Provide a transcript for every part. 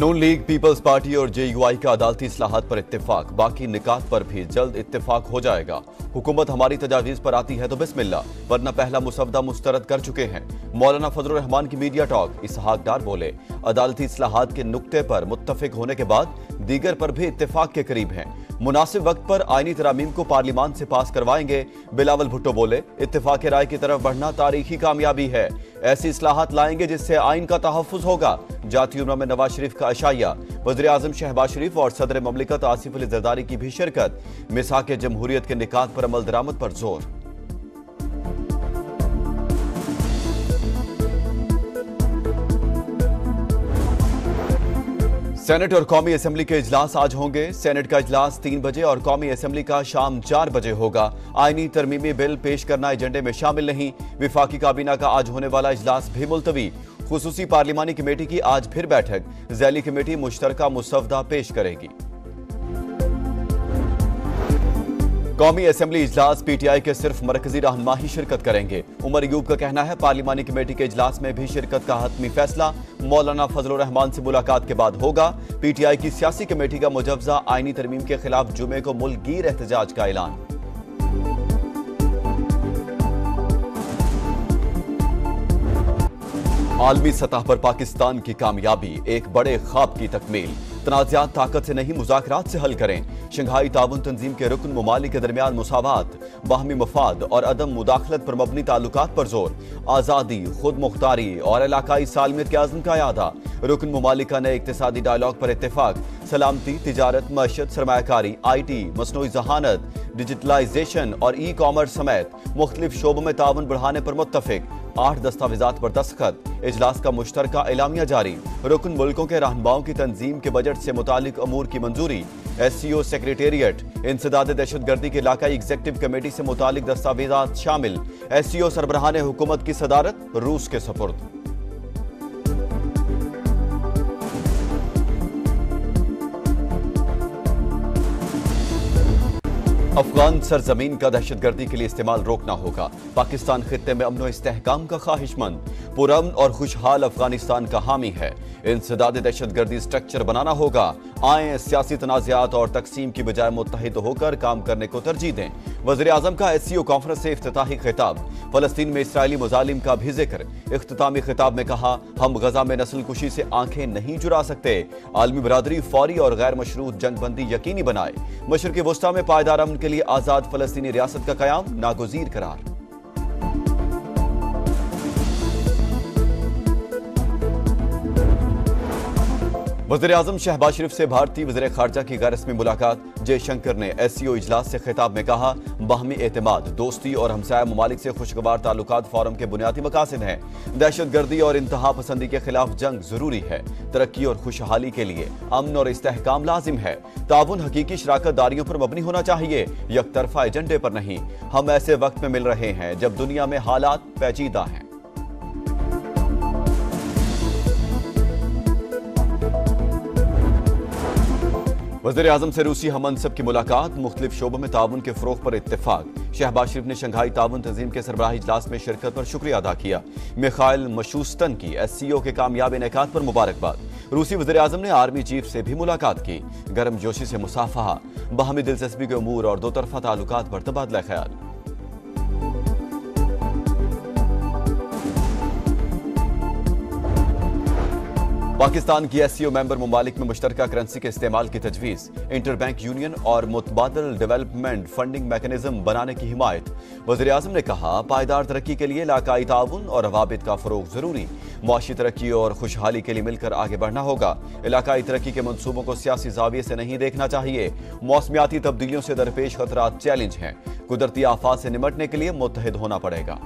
नून league, peoples party और JUI का अदालती इस्लाहात पर इत्तेफाक, बाकी निकात पर भी जल्द इत्तेफाक हो जाएगा। हुकूमत हमारी तजावीज पर आती है तो बिस्मिल्लाह, वरना पहला मुसवदा मुस्तरद कर चुके हैं। मौलाना फजलुर रहमान की मीडिया टॉक। इसहाक डार बोले, अदालती इस्लाहात के नुक्ते पर मुत्तफिक होने के बाद दीगर पर भी इत्तेफाक के करीब हैं। मुनासिब वक्त पर आईनी तरामीम को पार्लियामान से पास करवाएंगे। बिलावल भुट्टो बोले, इत्तेफाक राय की तरफ बढ़ना तारीखी कामयाबी है। ऐसी इस्लाहात लाएंगे जिससे आइन का तहफ्फुज होगा। जाती उम्र में नवाज शरीफ का अशाया। वज़ीर आज़म शहबाज शरीफ और सदर ममलिकत आसिफ अली ज़रदारी की भी शिरकत। मिसाक जमहूरियत के निकात पर अमल दरामद पर जोर। सेनेट और कौमी असेंबली के इजलास आज होंगे। सेनेट का इजलास 3 बजे और कौमी असेंबली का शाम 4 बजे होगा। आईनी तरमीमी बिल पेश करना एजेंडे में शामिल नहीं। विफाकी काबीना का आज होने वाला इजलास भी मुलतवी। खुसूसी पार्लिमानी कमेटी की आज फिर बैठक। ज़ैली कमेटी मुश्तरका मुसवदा पेश करेगी। कौमी असेंबली इजलास पीटीआई के सिर्फ मरकजी रहनुमा ही शिरकत करेंगे। उमर अयूब का कहना है, पार्लिमानी कमेटी के इजलास में भी शिरकत का हतमी फैसला मौलाना फजलुर रहमान से मुलाकात के बाद होगा। पीटीआई की सियासी कमेटी का मुजवजा आईनी तरमीम के खिलाफ जुमे को मुल्कगीर एहतजाज का ऐलान। आलमी सतह पर पाकिस्तान की कामयाबी एक बड़े ख्वाब की तकमील। तनाज़ात ताकत से नहीं, मुज़ाकरात से हल करें। शंघाई ताउन तंजीम के रुकन ममालिक के दरमियान मुसावात, बाहमी मफाद और अदम मुदाखलत पर मबनी ताल्लुकात पर जोर। आज़ादी, खुद मुख्तारी और इलाकाई सालमियत के आज़म का यादा। रुकन ममालिक का नए इक्तिसादी डायलॉग पर इत्तेफाक। सलामती, तिजारत, मईशत, सरमायाकारी, IT, मसनूई जहानत, डिजिटलाइजेशन और ई-कॉमर्स समेत मुख्तलिफ शोबों में ताउन बढ़ाने पर मुत्तफिक। 8 दस्तावेजात पर दस्तखत। इजलास का मुश्तरका एलामिया जारी। रुकन मुल्कों के रहनुमाओं की तंजीम के बजट से मुतालिक अमूर की मंजूरी। SCO सेक्रेटेरिएट, इंसदाद दहशतगर्दी की इलाकाई एग्जीक्यूटिव कमेटी से मुतालिक दस्तावेजात शामिल। SCO सरबराहान हुकूमत की सदारत रूस के सपुर्द। अफगान सरजमीन का दहशतगर्दी के लिए इस्तेमाल रोकना होगा। पाकिस्तान खित्ते में अमन व इस्तेहकाम का ख्वाहिशमंद, पुरअमन और खुशहाल अफगानिस्तान का हामी है। इंसदाद दहशतगर्दी स्ट्रक्चर बनाना होगा। आए सियासी तनाज़ात और तकसीम की बजाय मुत्तहिद होकर काम करने को तरजीह दें। वज़ीर आज़म का SCO कॉन्फ्रेंस से इफ्तिताही खिताब। फ़लस्तीन में इसराइली मुजालिम का भी जिक्र। इख्तितामी खिताब में कहा, हम गजा में नस्ल कुशी से आंखें नहीं चुरा सकते। आलमी बरादरी फौरी और गैर मशरूत जंगबंदी यकीनी बनाए। मशरिक़ी वस्ता में पायदार अमन के लिए आज़ाद फ़लस्तीनी रियासत का क़याम नागुज़ीर करार। वज़ीर आज़म शहबाज शरीफ से भारतीय वज़ीर ख़ारजा की गैर रस्मी मुलाकात। जयशंकर ने SCO इजलास से खिताब में कहा, बाहमी एतमाद, दोस्ती और हमसाया ममालिक से खुशगवार ताल्लुकात फोरम के बुनियादी मकासद हैं। दहशतगर्दी और इंतहा पसंदी के खिलाफ जंग जरूरी है। तरक्की और खुशहाली के लिए अमन और इस्तेहकाम लाजिम है। ताउन हकीकी शराकत दारियों पर मबनी होना चाहिए, यकतरफा एजेंडे पर नहीं। हम ऐसे वक्त में मिल रहे हैं जब दुनिया में हालात पेचीदा हैं। वज़ीर आज़म से रूसी हममनसब की मुलाकात। मुख्तलिफ शोबों में ताउन के फ़रोग़ पर इत्तेफाक। शहबाज शरीफ ने शंघाई ताउन तंजीम के सरबराही इजलास में शिरकत पर शुक्रिया अदा किया। मिखाइल मशूस्तन की SCO के कामयाब इनेकात पर मुबारकबाद। रूसी वज़ीर आज़म ने आर्मी चीफ से भी मुलाकात की। गर्म जोशी से मुसाफहा, बाहमी दिलचस्पी के अमूर और दो तरफा ताल्लुकात पर तबादला ख्याल। पाकिस्तान की SCO मेंबर ममालिक में मुश्तरका करेंसी के इस्तेमाल की तजवीज़। इंटर बैंक यूनियन और मुतबादल डेवलपमेंट फंडिंग मैकेनिज्म बनाने की हिमायत। वज़ीर आज़म ने कहा, पायदार तरक्की के लिए इलाकाई ताउन और रवाबित का फ़रोग़ ज़रूरी। मुआशी तरक्की और खुशहाली के लिए मिलकर आगे बढ़ना होगा। इलाकाई तरक्की के मनसूबों को सियासी ज़ाविये से नहीं देखना चाहिए। मौसमियाती तब्दीलियों से दरपेश खतरात चैलेंज हैं। कुदरती आफात से निमटने के लिए मुत्तहिद होना पड़ेगा।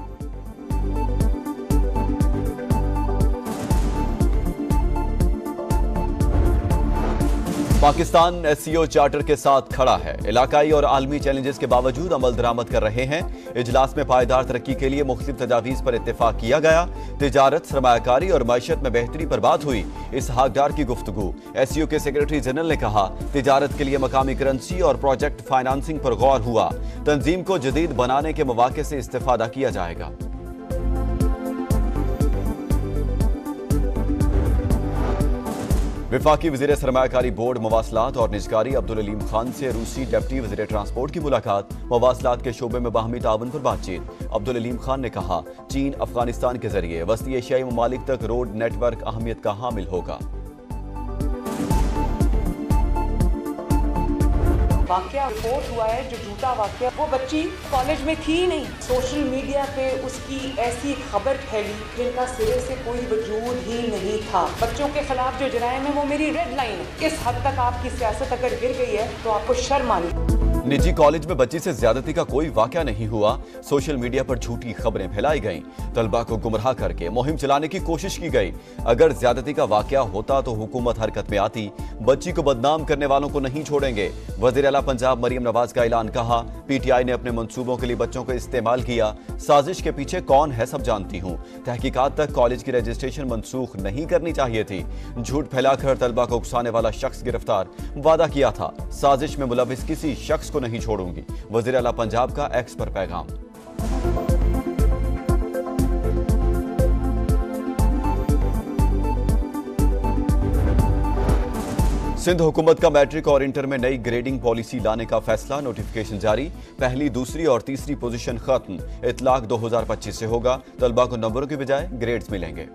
पाकिस्तान SCO चार्टर के साथ खड़ा है। इलाकाई और आलमी चैलेंजेस के बावजूद अमल दरामद कर रहे हैं। इजलास में पायदार तरक्की के लिए मुख्तलिफ तजावीज़ पर इत्तेफाक किया गया। तिजारत, सरमायाकारी और मईशत में बेहतरी पर बात हुई। इसहाक डार की गुफ्तगू। SCO के सेक्रेटरी जनरल ने कहा, तिजारत के लिए मकामी करेंसी और प्रोजेक्ट फाइनेंसिंग पर गौर हुआ। तंजीम को जदीद बनाने के मौके से इस्तेफादा किया जाएगा। वफाकी वज़ीर सरमायाकारी बोर्ड मवासलात और निजकारी अब्दुल अलीम खान से रूसी डिप्टी वज़ीर ट्रांसपोर्ट की मुलाकात। मवासलात के शोबे में बाहमी ताउन पर बातचीत। अब्दुल अलीम खान ने कहा, चीन अफगानिस्तान के जरिए वस्ती एशियाई ममालिक तक रोड नेटवर्क अहमियत का हामिल होगा। वाकया रिपोर्ट हुआ है जो झूठा वाकया, वो बच्ची कॉलेज में थी ही नहीं। सोशल मीडिया पे उसकी ऐसी खबर फैली जिनका सिरे से कोई वजूद ही नहीं था। बच्चों के खिलाफ जो जराइम है वो मेरी रेड लाइन है। इस हद तक आपकी सियासत अगर गिर गई है तो आपको शर्म आनी। निजी कॉलेज में बच्ची से ज्यादती का कोई वाकया नहीं हुआ। सोशल मीडिया पर झूठी खबरें फैलाई गईं। तलबा को गुमराह करके मुहिम चलाने की कोशिश की गई। अगर ज्यादती का वाकया होता तो हुकूमत हरकत में आती। बच्ची को बदनाम करने वालों को नहीं छोड़ेंगे। वज़ीर आला पंजाब मरियम नवाज का ऐलान। कहा, पीटीआई ने अपने मंसूबों के लिए बच्चों को इस्तेमाल किया। साजिश के पीछे कौन है सब जानती हूँ। तहकीकात तक कॉलेज की रजिस्ट्रेशन मनसूख नहीं करनी चाहिए थी। झूठ फैलाकर तलबा को उकसाने वाला शख्स गिरफ्तार। वादा किया था साजिश में मुलविस किसी शख्स को नहीं छोड़ूंगी। वज़ीर आला पंजाब का एक्स पर पैगाम। सिंध हुकूमत का मैट्रिक और इंटर में नई ग्रेडिंग पॉलिसी लाने का फैसला। नोटिफिकेशन जारी। पहली, दूसरी और तीसरी पोजीशन खत्म। इतलाक 2025 से होगा। तलबा को नंबरों की बजाय ग्रेड्स मिलेंगे।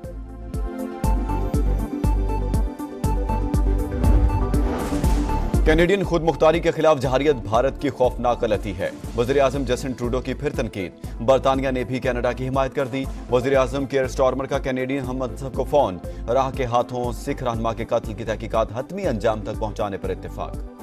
कैनेडियन खुद मुख्तारी के खिलाफ जहारियत भारत की खौफनाक गलती है। वज़ीर आज़म जस्टिन ट्रूडो की फिर तनकीद। बरतानिया ने भी कनाडा की हिमायत कर दी। वज़ीर आज़म केयर स्टार्मर का कैनेडियन हममज़हब को फोन। राह के हाथों सिख रहनुमा के कत्ल की तहकीकात हतमी अंजाम तक पहुंचाने पर इत्तेफाक।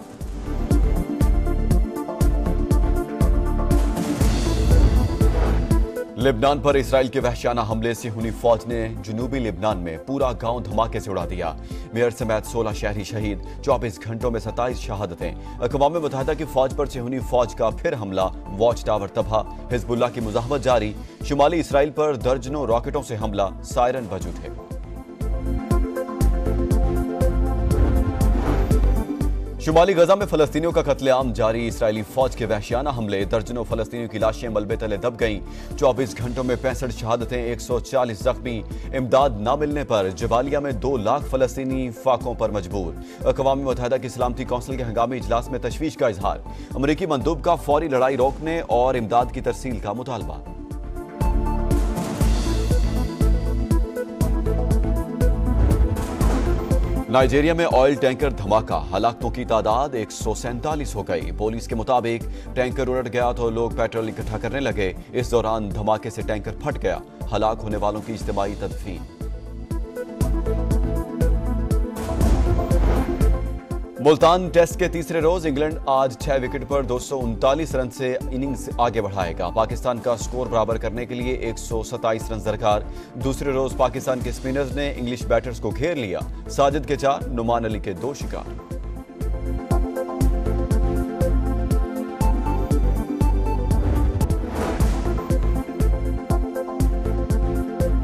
लेबनान पर इसराइल के वहशियाना हमले से हुनी फौज ने जुनूबी लेबनान में पूरा गांव धमाके से उड़ा दिया। मेयर समेत 16 शहरी शहीद। 24 घंटों में 27 शहादतें। अक़वाम मुत्तहिदा की फौज पर से हुनी फौज का फिर हमला। वॉच टावर तबाह। हिजबुल्लाह की मुज़ाहमत जारी। शुमाली इसराइल पर दर्जनों रॉकेटों से हमला। सायरन बजू थे। शुमाली गजा में फलस्तीनियों का कत्लेआम जारी। इसराइली फौज के वहशियाना हमले। दर्जनों फलस्तीनियों की लाशें मलबे तले दब गईं। 24 घंटों में 65 शहादतें, 140 जख्मी। इमदाद न मिलने पर जबालिया में 2 लाख फलस्तीनी फाकों पर मजबूर। अक़वाम मुत्तहिदा की सलामती कौंसिल के हंगामी इजलास में तशवीश का इजहार। अमरीकी मंदूब का फौरी लड़ाई रोकने और इमदाद की तरसील का मुतालबा। नाइजीरिया में ऑयल टैंकर धमाका। हलाकतों की तादाद 147 हो गई। पुलिस के मुताबिक टैंकर उलट गया तो लोग पेट्रोल इकट्ठा करने लगे। इस दौरान धमाके से टैंकर फट गया। हलाक होने वालों की इज्तिमाई तदफीन। मुल्तान टेस्ट के तीसरे रोज इंग्लैंड आज 6 विकेट पर 239 रन से इनिंग्स आगे बढ़ाएगा। पाकिस्तान का स्कोर बराबर करने के लिए 127 रन दरकार। दूसरे रोज पाकिस्तान के स्पिनर्स ने इंग्लिश बैटर्स को घेर लिया। साजिद के 4, नुमान अली के 2 शिकार।